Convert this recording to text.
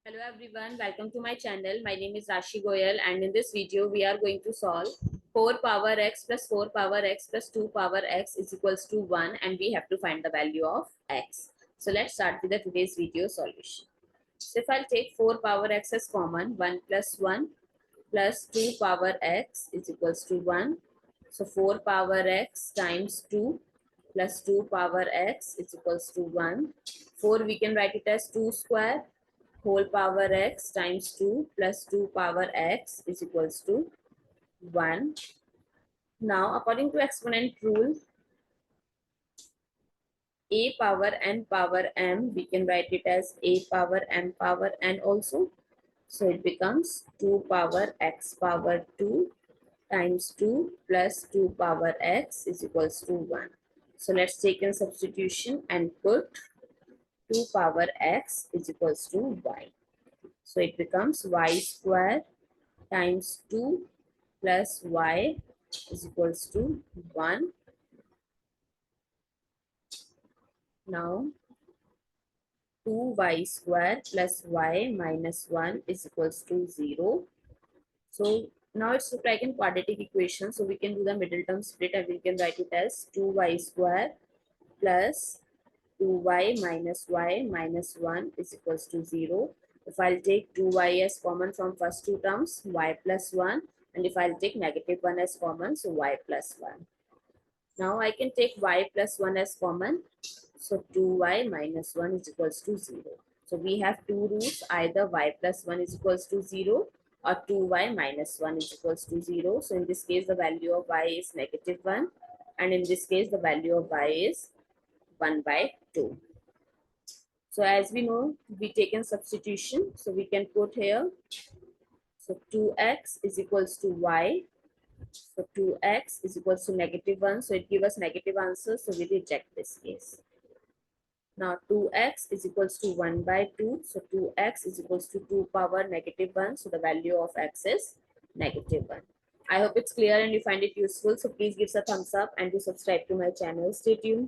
Hello everyone, welcome to my channel. My name is Rashi Goel and in this video we are going to solve 4 power x plus 4 power x plus 2 power x is equals to 1 and we have to find the value of x. So let's start with the today's video solution. So if I'll take 4 power x as common, 1 plus 1 plus 2 power x is equals to 1. So 4 power x times 2 plus 2 power x is equals to 1. 4 we can write it as 2 square whole power x times 2 plus 2 power x is equals to 1. Now, according to exponent rule, a power m, we can write it as a power m power n also. So it becomes 2 power x power 2 times 2 plus 2 power x is equals to 1. So let's take in substitution and put 2 power x is equals to y. So it becomes y square times 2 plus y is equals to 1. Now 2y square plus y minus 1 is equals to 0. So now it's like in quadratic equation. So we can do the middle term split and we can write it as 2y square plus 2y minus y minus 1 is equals to 0. If I'll take 2y as common from first two terms, y plus 1. And if I'll take negative 1 as common, so y plus 1. Now I can take y plus 1 as common. So 2y minus 1 is equals to 0. So we have two rules, either y plus 1 is equals to 0 or 2y minus 1 is equals to 0. So in this case, the value of y is negative 1. And in this case, the value of y is 1 by 2. So as we know, we taken substitution. So we can put here, so 2x is equals to y. So 2x is equals to negative 1. So it gives us negative answer. So we reject this case. Now 2x is equals to 1 by 2. So 2x is equals to 2 power negative 1. So the value of x is negative 1. I hope it's clear and you find it useful. So please give us a thumbs up and do subscribe to my channel. Stay tuned.